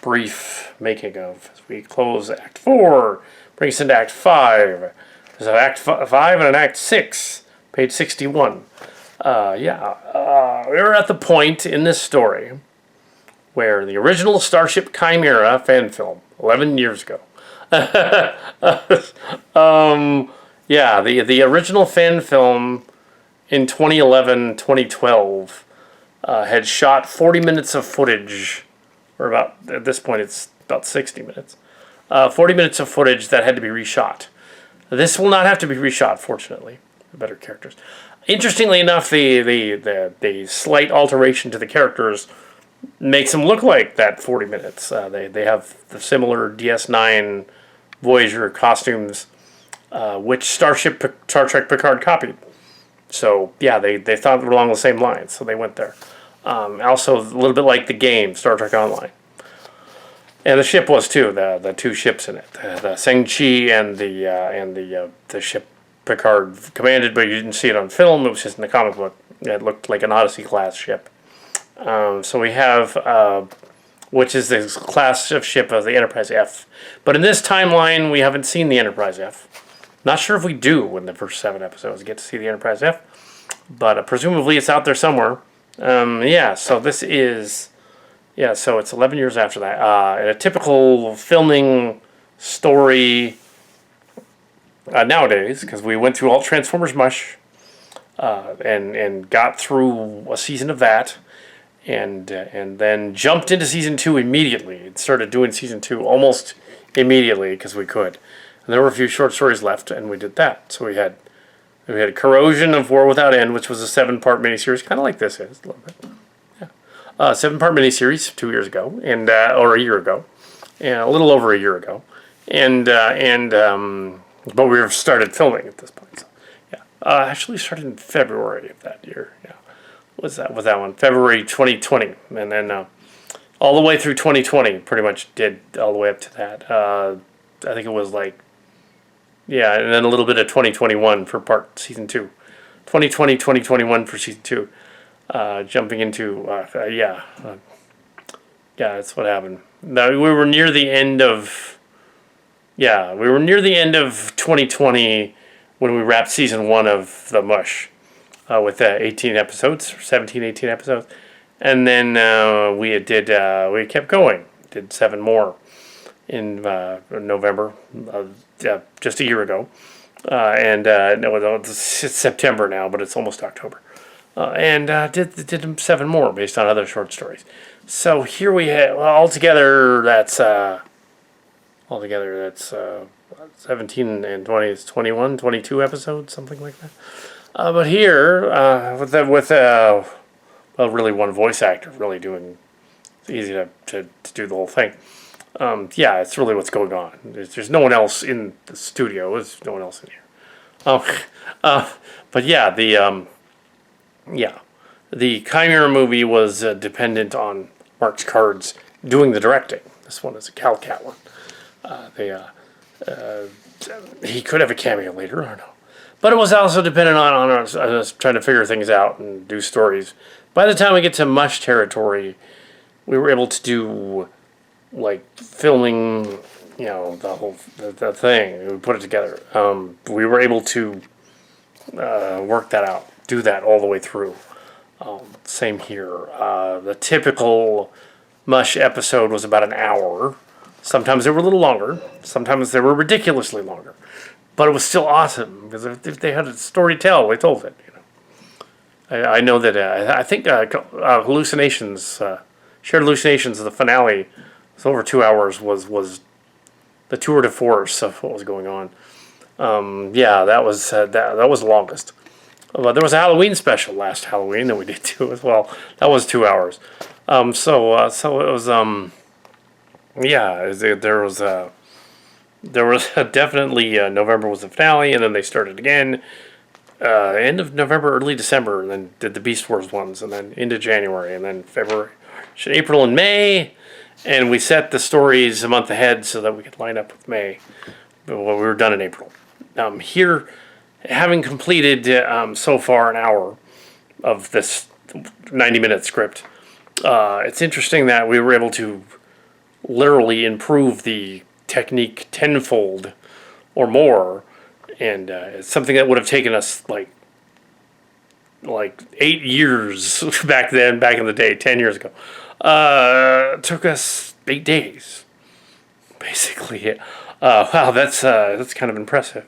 Brief making of as we close Act 4, brings us into Act 5. There's an Act 5 and an Act 6, page 61. We're at the point in this story where the original Starship Chimera fan film, 11 years ago. The original fan film in 2011, 2012 had shot 40 minutes of footage, or about, at this point it's about 60 minutes. 40 minutes of footage that had to be reshot. This will not have to be reshot, fortunately. Better characters. Interestingly enough, the slight alteration to the characters makes them look like that 40 minutes. They have the similar DS9 Voyager costumes, which Star Trek Picard copied. So, yeah, they thought they were along the same lines, so they went there. Also, a little bit like the game, Star Trek Online. And the ship was, too, the two ships in it. The Shang-Chi and the ship Picard commanded, but you didn't see it on film. It was just in the comic book. It looked like an Odyssey-class ship. So we have, which is the class of ship of the Enterprise F. But in this timeline, we haven't seen the Enterprise F. Not sure if we do in the first 7 episodes get to see the Enterprise F. But presumably it's out there somewhere. So this is... Yeah, so it's 11 years after that. In a typical filming story nowadays, because we went through all Transformers MUSH and got through a season of that, and then jumped into season 2 immediately. And started doing season 2 almost immediately because we could. And there were a few short stories left, and we did that. So we had Corrosion of War Without End, which was a 7-part miniseries, kind of like this is a little bit. 7-part miniseries 2 years ago, or a year ago, and a little over a year ago, but we started filming at this point. So, actually started in February of that year. Yeah, was that one February 2020, and then all the way through 2020, pretty much did all the way up to that. I think it was and then a little bit of 2021 for season 2, 2020, 2021 for season 2. Jumping into, that's what happened. Now, we were near the end of 2020 when we wrapped season 1 of the MUSH with 18 episodes, 17, 18 episodes. And then we kept going, did 7 more in November, just a year ago. It's September now, but it's almost October. Did 7 more based on other short stories. So here we have altogether that's 17 and 20 is 21, 22 episodes, something like that. But here with really one voice actor really doing, it's easy to do the whole thing. It's really what's going on. There's no one else in the studio. There's no one else in here. The Chimera movie was dependent on Mark Cards doing the directing. This one is a Calcat one. He could have a cameo later, I don't know. But it was also dependent on us trying to figure things out and do stories. By the time we get to MUSH territory, we were able to do, filming, the thing. We put it together. We were able to work that out. Do that all the way through. Same here. The typical MUSH episode was about an hour. Sometimes they were a little longer. Sometimes they were ridiculously longer. But it was still awesome because if they had a story to tell, they told it. I know that I think hallucinations, shared hallucinations of the finale, was over 2 hours. Was the tour de force of what was going on. That was the longest. There was a Halloween special last Halloween that we did too as well. That was 2 hours. So it was there was definitely November was the finale, and then they started again end of November, early December, and then did the Beast Wars ones, and then into January, and then February, April, and May, and we set the stories a month ahead so that we could line up with May. But we were done in April. Here. Having completed so far an hour of this 90-minute script, It's interesting that we were able to literally improve the technique tenfold or more, and it's something that would have taken us like 8 years back then, back in the day, 10 years ago. Took us 8 days, basically. Wow, that's kind of impressive.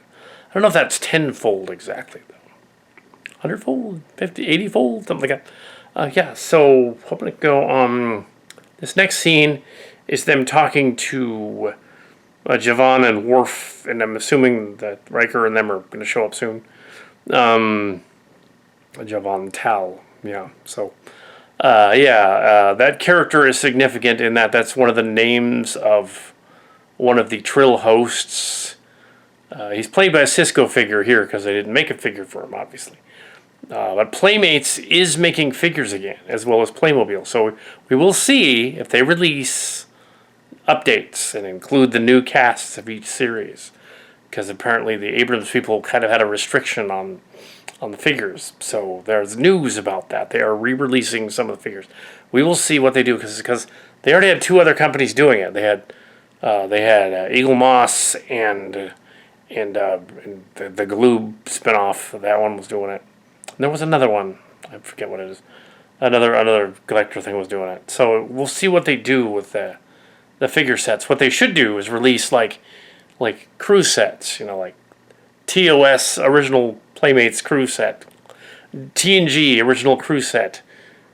I don't know if that's tenfold exactly though. 100-fold, 50, 80-fold, something like that. Yeah. So I'm gonna go. This next scene is them talking to Javan and Worf, and I'm assuming that Riker and them are going to show up soon. Javan Tal, yeah. So, that character is significant in that that's one of the names of one of the Trill hosts. He's played by a Cisco figure here because they didn't make a figure for him, obviously. But Playmates is making figures again, as well as Playmobil. So we will see if they release updates and include the new casts of each series. Because apparently the Abrams people kind of had a restriction on the figures. So there's news about that. They are re-releasing some of the figures. We will see what they do because they already had two other companies doing it. They had Eagle Moss and the Gloob spinoff. That one was doing it. And there was another one. I forget what it is. Another collector thing was doing it. So we'll see what they do with the figure sets. What they should do is release like crew sets. Like TOS original Playmates crew set, TNG original crew set,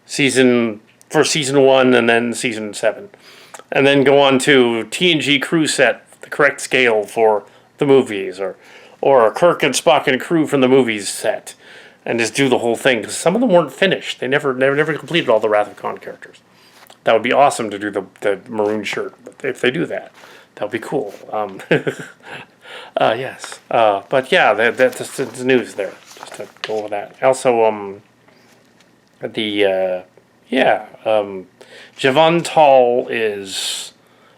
season 1 and then season 7, and then go on to TNG crew set, the correct scale for the movies, or Kirk and Spock and crew from the movies set, and just do the whole thing because some of them weren't finished. They never completed all the Wrath of Khan characters. That would be awesome to do the maroon shirt. If they do that, that would be cool. Yes. But yeah, that's the news there. Just to go over that. Also, Javon Tall is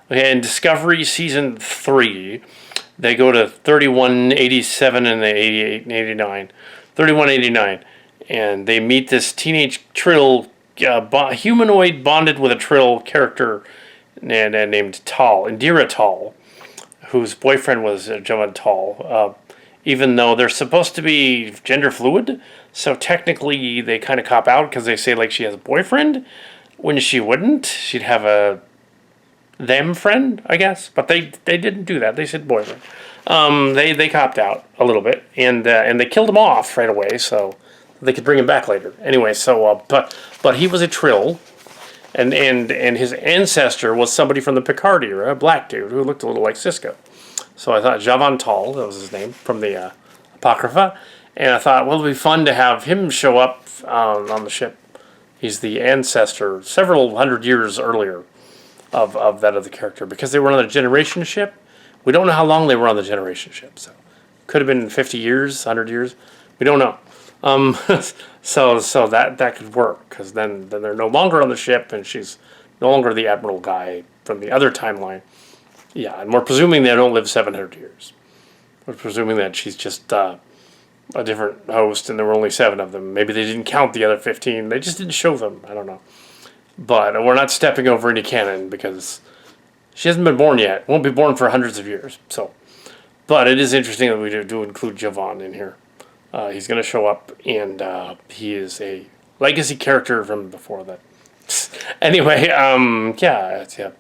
in Discovery season 3. They go to 3187 and the 88 and 89. 3189, and they meet this teenage Trill humanoid bonded with a Trill character named Tall, Indira Tall, whose boyfriend was Javon Tall, even though they're supposed to be gender fluid. So technically they kind of cop out because they say like she has a boyfriend when she wouldn't. She'd have a them friend, I guess. But they didn't do that. They said boyfriend. They copped out a little bit and they killed him off right away so they could bring him back later. Anyway, so but he was a Trill. And his ancestor was somebody from the Picard era, a black dude who looked a little like Cisco. So I thought Javon Tall, that was his name, from the Apocrypha. And I thought, well, it would be fun to have him show up on the ship. He's the ancestor, several hundred years earlier of that other character. Because they were on the Generation ship. We don't know how long they were on the Generation ship. So could have been 50 years, 100 years. We don't know. So that could work because then they're no longer on the ship and she's no longer the Admiral guy from the other timeline. Yeah, and we're presuming they don't live 700 years. We're presuming that she's just a different host and there were only 7 of them. Maybe they didn't count the other 15. They just didn't show them. I don't know. But we're not stepping over any canon because she hasn't been born yet. Won't be born for hundreds of years. So, but it is interesting that we do include Javon in here. He's going to show up, and he is a legacy character from before that. Anyway, yeah.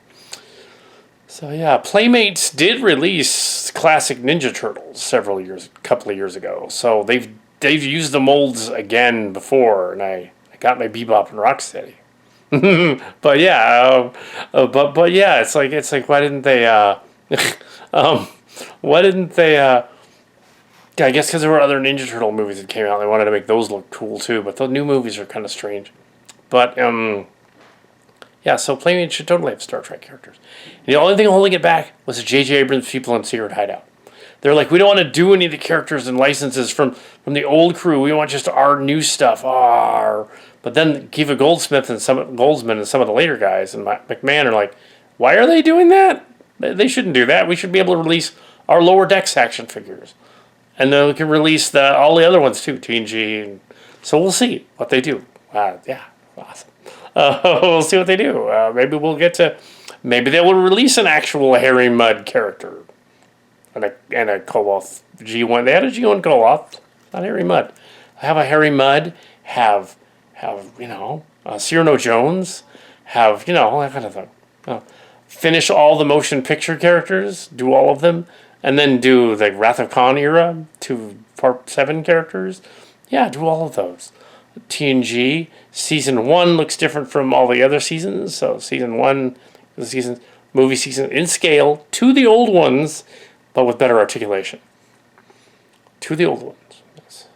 So yeah, Playmates did release classic Ninja Turtles a couple of years ago. So they've used the molds again before, and I got my Bebop and Rocksteady. But yeah, but yeah, it's like why didn't they? I guess because there were other Ninja Turtle movies that came out. They wanted to make those look cool too. But the new movies are kind of strange. But yeah, so Playmates should totally have Star Trek characters. And the only thing holding it back was the J.J. Abrams people in Secret Hideout. They're like, we don't want to do any of the characters and licenses from the old crew. We want just our new stuff. But then Kiva Goldsmith and Goldsman and some of the later guys and McMahon are like, why are they doing that? They shouldn't do that. We should be able to release our Lower Decks action figures. And then we can release all the other ones too, TNG. And so we'll see what they do. Yeah, Awesome. We'll see what they do. Maybe they will release an actual Harry Mudd character and a Koloth G1. They had a G1 Koloth, not Harry Mudd. Have a Harry Mudd. Have Cyrano Jones. Have that kind of thing. Finish all the motion picture characters. Do all of them, and then do the Wrath of Khan era to Part 7 characters. Yeah, do all of those. TNG season 1 looks different from all the other seasons. So season 1, movie season in scale to the old ones, but with better articulation. To the old ones. Yes.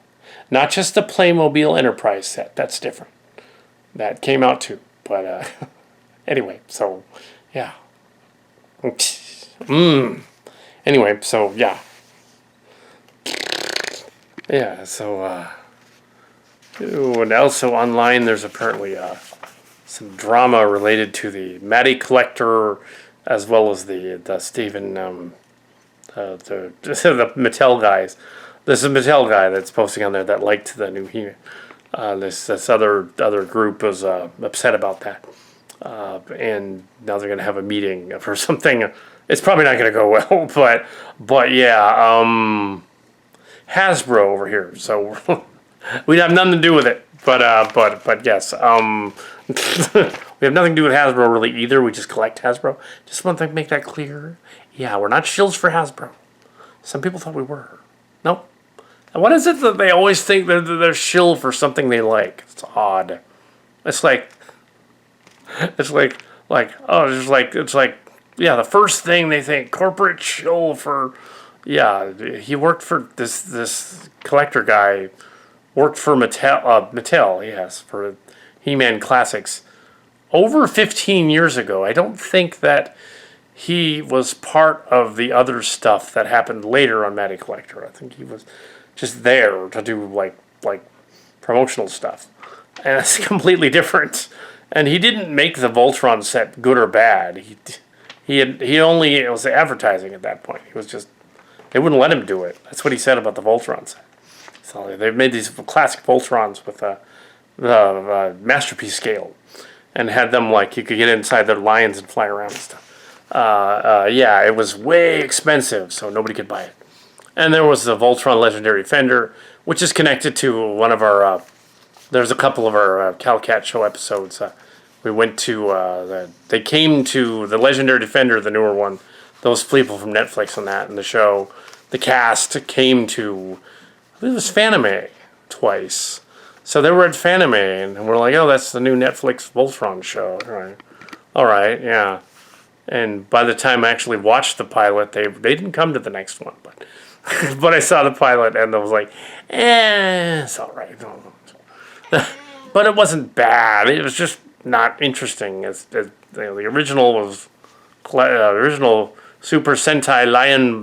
Not just the Playmobil Enterprise set. That's different. That came out too. But anyway, so yeah. Anyway, so yeah. Yeah, so and also online there's apparently some drama related to the Matty Collector, as well as the Stephen the Mattel guys. There's a Mattel guy that's posting on there that liked the new He-Man. This other group was upset about that, and now they're gonna have a meeting for something. It's probably not gonna go well, but yeah, Hasbro over here. So we have nothing to do with it. But yes, we have nothing to do with Hasbro really either. We just collect Hasbro. Just want to make that clear. Yeah, we're not shills for Hasbro. Some people thought we were. Nope. And what is it that they always think they're shill for something they like? It's odd. It's like yeah, the first thing they think corporate shill for. Yeah, he worked for this collector guy. Worked for Mattel, yes, for He-Man Classics over 15 years ago. I don't think that he was part of the other stuff that happened later on Matty Collector. I think he was just there to do like promotional stuff, and it's completely different. And he didn't make the Voltron set good or bad. It was advertising at that point. He was just, they wouldn't let him do it. That's what he said about the Voltron set. So they've made these classic Voltrons with the masterpiece scale, and had them like you could get inside their lions and fly around and stuff. Yeah, it was way expensive, so nobody could buy it. And there was the Voltron Legendary Fender, which is connected to one of our. There's a couple of our Calcat show episodes. We went to. They came to the Legendary Defender, the newer one. Those people from Netflix on that and the show. The cast came to. I believe it was Fanime twice. So they were at Fanime, and we're like, oh, that's the new Netflix Voltron show. All right, yeah. And by the time I actually watched the pilot, they didn't come to the next one. But I saw the pilot, and I was like, it's all right. But it wasn't bad. It was just not interesting. The original was... original Super Sentai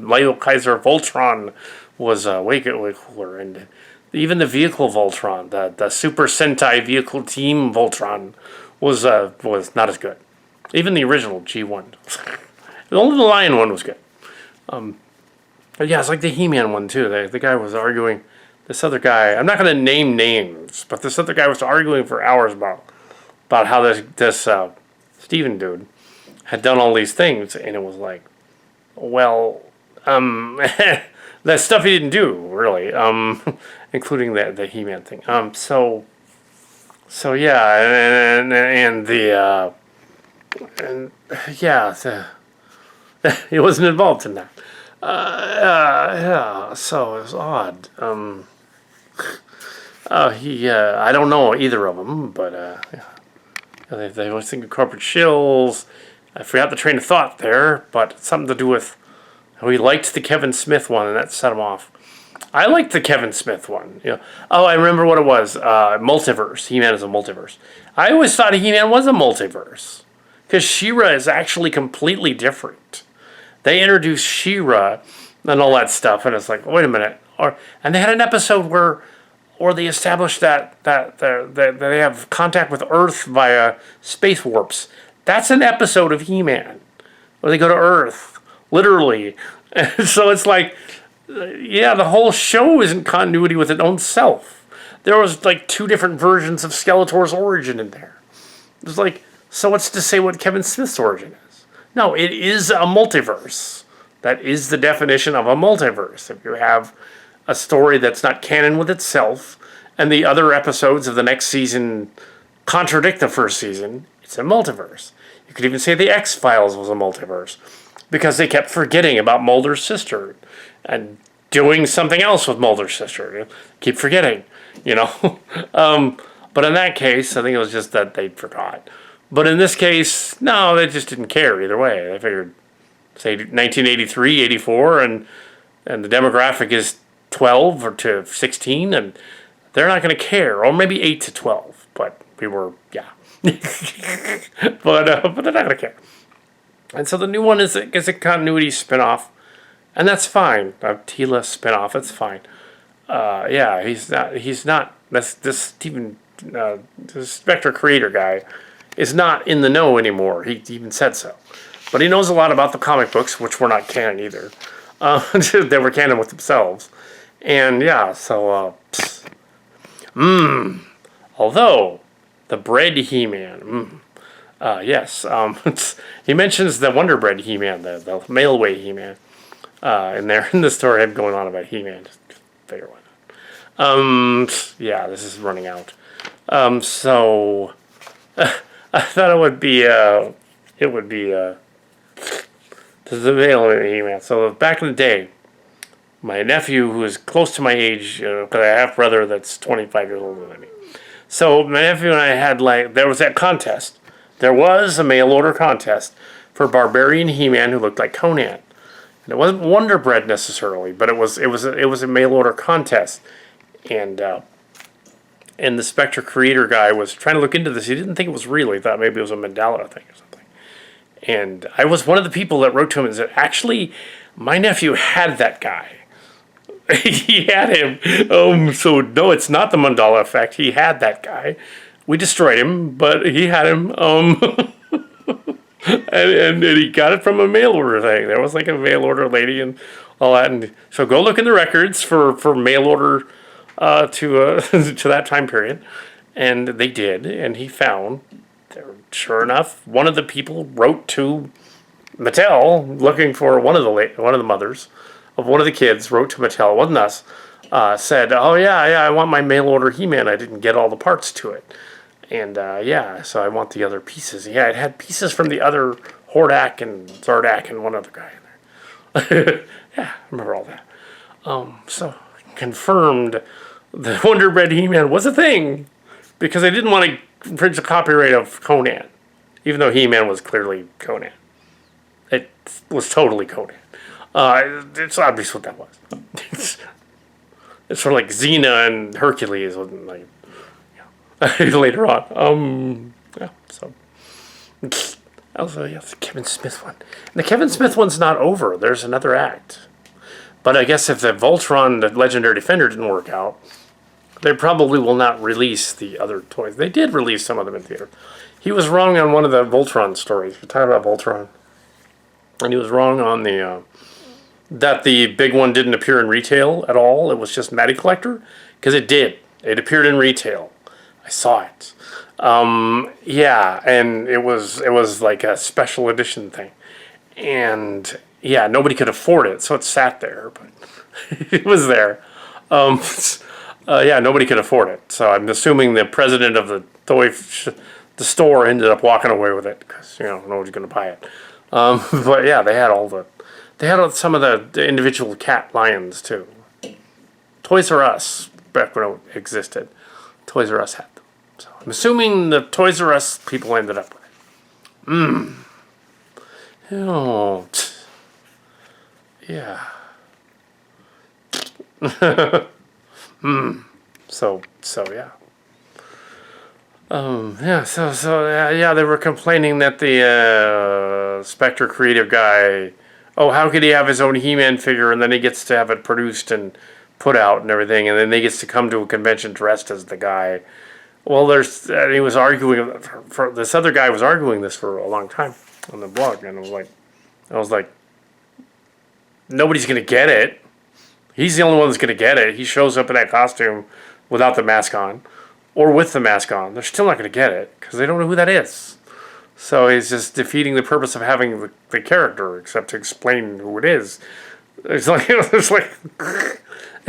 Leo Kaiser Voltron was way cooler, and even the vehicle Voltron, the Super Sentai vehicle team Voltron, was not as good. Even the original G1, only the Lion one was good. But yeah, it's like the He-Man one too. The guy was arguing. This other guy, I'm not going to name names, but this other guy was arguing for hours about how this Steven dude had done all these things, and it was like, well, that stuff he didn't do, really, including the He-Man thing. So yeah, and yeah, he wasn't involved in that. Yeah, so it was odd. I don't know either of them, but yeah, they always think of corporate shills. I forgot the train of thought there, but it's something to do with how he liked the Kevin Smith one, and that set him off. I liked the Kevin Smith one. Oh, I remember what it was. Multiverse. He-Man is a multiverse. I always thought He-Man was a multiverse, because She-Ra is actually completely different. They introduced She-Ra and all that stuff, and it's like, wait a minute. And they had an episode where they established that they have contact with Earth via space warps. That's an episode of He-Man where they go to Earth, literally. And so it's like, yeah, the whole show is in continuity with its own self. there was like 2 different versions of Skeletor's origin in there. It was like, so what's to say what Kevin Smith's origin is? No, it is a multiverse. That is the definition of a multiverse. If you have a story that's not canon with itself, and the other episodes of the next season contradict the first season, it's a multiverse. You could even say the X-Files was a multiverse, because they kept forgetting about Mulder's sister, and doing something else with Mulder's sister. Keep forgetting, you know. But in that case, I think it was just that they forgot. But in this case, no, they just didn't care either way. They figured, say, 1983, 84, and the demographic is 12 or to 16, and they're not going to care. Or maybe 8 to 12. But we were, yeah. but they're not going to care. And so the new one is a continuity spinoff, and that's fine. A Tila spinoff, it's fine. Yeah, he's not. This Steven, this Specter creator guy, is not in the know anymore. He even said so, but he knows a lot about the comic books, which were not canon either. They were canon with themselves, and yeah. So, although the bread He-Man, yes, he mentions the Wonder Bread He-Man, the Mailway He-Man, in there in the story I'm going on about He-Man. Just figure one out. Yeah, this is running out. So I thought it would be the Mailway He-Man. So back in the day, my nephew, who is close to my age, because I have a brother that's 25 years older than me. So my nephew and I had there was that contest. There was a mail order contest for Barbarian He-Man who looked like Conan. And it wasn't Wonder Bread necessarily, but it was a mail order contest. And the Spectre creator guy was trying to look into this. He didn't think it was real. He thought maybe it was a Mandela thing or something. And I was one of the people that wrote to him and said, actually, my nephew had that guy. He had him. So no, it's not the Mandela effect. He had that guy. We destroyed him, but he had him. And he got it from a mail order thing. There was like a mail order lady and all that. And so go look in the records for mail order to that time period. And they did. And he found, sure enough, one of the people wrote to Mattel looking for one of the mothers of one of the kids, wrote to Mattel, it wasn't us, said, oh yeah, I want my mail order He-Man. I didn't get all the parts to it. And yeah, so I want the other pieces. Yeah, it had pieces from the other Hordak and Zardak and one other guy in there. Yeah, I remember all that. So confirmed the Wonder Bread He-Man was a thing because they didn't want to infringe the copyright of Conan, even though He-Man was clearly Conan. It was totally Conan. It's obvious what that was. It's sort of like Xena and Hercules, like, later on. Yeah, so. Also, yeah, the Kevin Smith one. And the Kevin Smith one's not over. There's another act. But I guess if the Voltron, the Legendary Defender, didn't work out, they probably will not release the other toys. They did release some of them in theater. He was wrong on one of the Voltron stories. We're talking about Voltron. And he was wrong on the that the big one didn't appear in retail at all. It was just Matty Collector. Because it did. It appeared in retail. I saw it. Yeah, and it was like a special edition thing. And yeah, nobody could afford it, so it sat there, but it was there. Yeah, nobody could afford it. So I'm assuming the president of the store ended up walking away with it because nobody's going to buy it. But yeah, they had some of the individual cat lions too. Toys R Us, back when it existed, Toys R Us had them. So I'm assuming the Toys R Us people ended up with it. Oh, yeah. So yeah. Yeah. So yeah. They were complaining that the Specter Creative guy. Oh, how could he have his own He-Man figure and then he gets to have it produced and put out and everything, and then he gets to come to a convention dressed as the guy. Well, he was arguing. This other guy was arguing this for a long time on the blog, and I was like, nobody's gonna get it. He's the only one that's gonna get it. He shows up in that costume without the mask on, or with the mask on, they're still not going to get it because they don't know who that is. So he's just defeating the purpose of having the character, except to explain who it is. It's like it's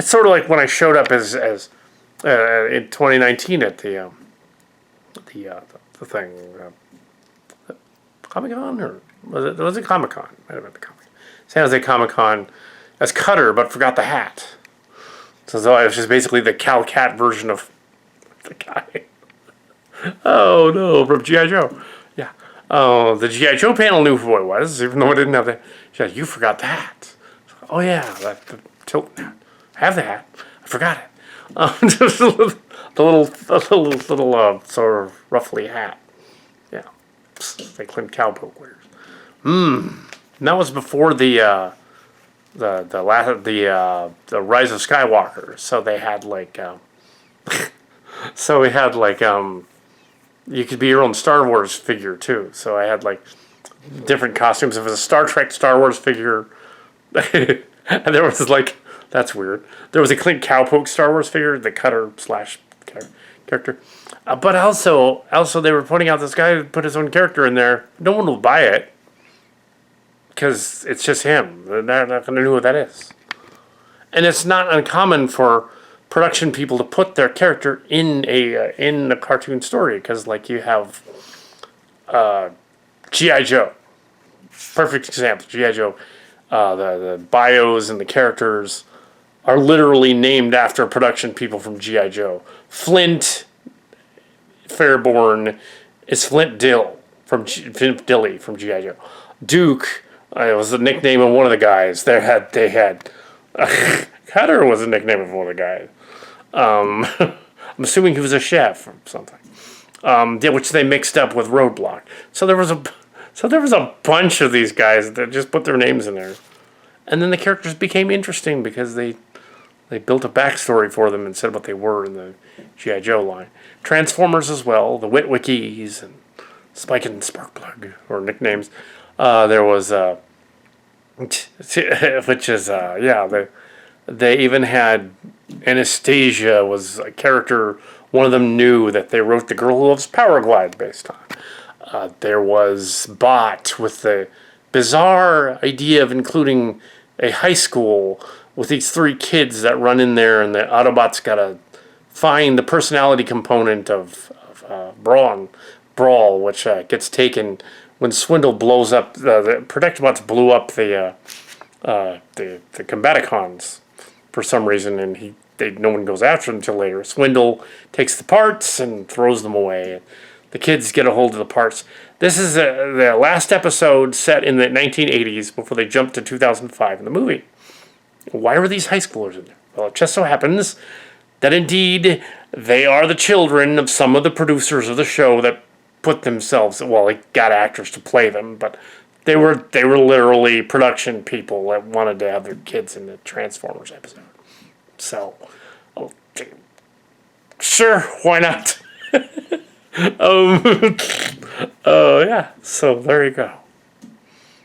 sort of like when I showed up as in 2019 at the thing, Comic Con, or was it Comic Con? Might have been the San Jose Comic Con as Cutter, but forgot the hat. So I was just basically the Cal Cat version of the guy. Oh no, from G.I. Joe. Yeah. Oh, the G.I. Joe panel knew who I was, even though I didn't have that. She said, "You forgot the hat." Oh yeah, the tilt hat. I have the hat. I forgot it. Just the little sort of ruffly hat. Yeah, like Clint Cowpoke wears. And that was before the Rise of Skywalker. So they had like, you could be your own Star Wars figure too. So I had like different costumes. If it was a Star Trek Star Wars figure, and there was like, that's weird. There was a Clint Cowpoke Star Wars figure, the Cutter / character. But also they were pointing out this guy who put his own character in there. No one will buy it because it's just him. They're not going to know who that is. And it's not uncommon for production people to put their character in a cartoon story, because like you have G.I. Joe. Perfect example. G.I. Joe. The bios and the characters are literally named after production people from G.I. Joe. Flint Fairborn is Flint Dilly from G.I. Joe. Duke was the nickname of one of the guys. They had Cutter was the nickname of one of the guys. I'm assuming he was a chef or something. Which they mixed up with Roadblock. So there was a bunch of these guys that just put their names in there. And then the characters became interesting because they built a backstory for them and said what they were in the G.I. Joe line. Transformers as well, the Witwickies and Spike and Sparkplug, or nicknames. There was, which is, they even had Anastasia was a character one of them knew that they wrote The Girl Who Loves Power Glide based on. There was Bot with the bizarre idea of including a high school with these 3 kids that run in there, and the Autobots gotta find the personality component of Brawl, which gets taken when Swindle blows up. The Protectobots blew up the Combaticons for some reason, and no one goes after them until later. Swindle takes the parts and throws them away. The kids get a hold of the parts. This is the last episode set in the 1980s before they jumped to 2005 in the movie. Why were these high schoolers in there? Well, it just so happens that indeed they are the children of some of the producers of the show that put themselves, well, they got actors to play them, but they were literally production people that wanted to have their kids in the Transformers episode. So, sure, why not? Yeah, so there you go.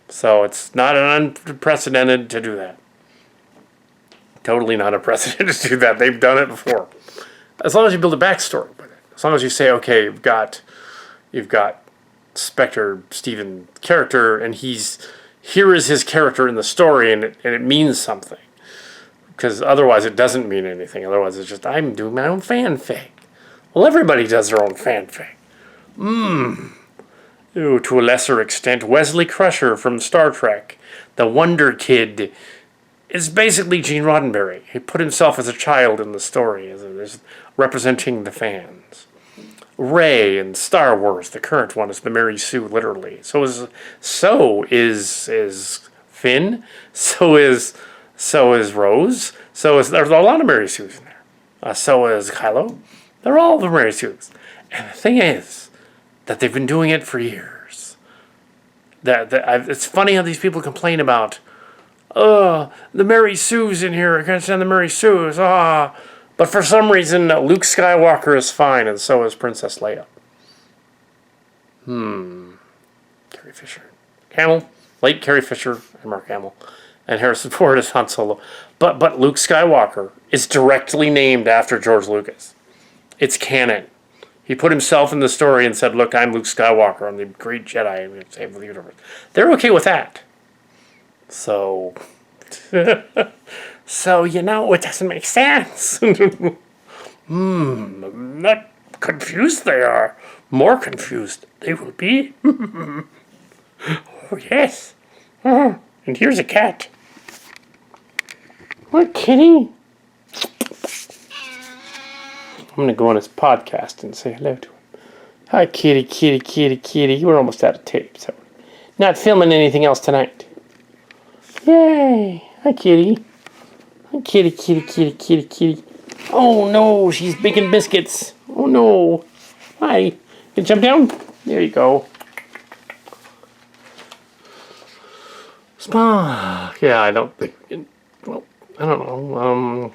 So it's not unprecedented to do that. Totally not unprecedented to do that. They've done it before. As long as you build a backstory with it. As long as you say, okay, you've got Specter Steven character, and here is his character in the story, and it means something. Because otherwise it doesn't mean anything. Otherwise it's just, I'm doing my own fanfic. Well, everybody does their own fanfic. To a lesser extent, Wesley Crusher from Star Trek, the Wonder Kid, is basically Gene Roddenberry. He put himself as a child in the story, as representing the fans. Rey in Star Wars, the current one, is the Mary Sue, literally. So is Finn. So is Rose. There's a lot of Mary Sues in there. So is Kylo. They're all the Mary Sues. And the thing is that they've been doing it for years. It's funny how these people complain about, the Mary Sue's in here. I can't stand the Mary Sue's. But for some reason, Luke Skywalker is fine, and so is Princess Leia. Carrie Fisher. Late Carrie Fisher and Mark Hamill. And Harrison Ford is Han Solo. But Luke Skywalker is directly named after George Lucas. It's canon. He put himself in the story and said, look, I'm Luke Skywalker. I'm the great Jedi. I'm going to save the universe. They're okay with that. So, so you know, it doesn't make sense. I'm not confused they are. More confused they will be. Oh, yes. And here's a cat. What, kitty? I'm going to go on his podcast and say hello to him. Hi, kitty, kitty, kitty, kitty. We're almost out of tape, so not filming anything else tonight. Yay. Hi, kitty. Hi, kitty, kitty, kitty, kitty, kitty. Oh, no, she's baking biscuits. Oh, no. Hi. You jump down? There you go. Yeah, I don't think... Well, I don't know.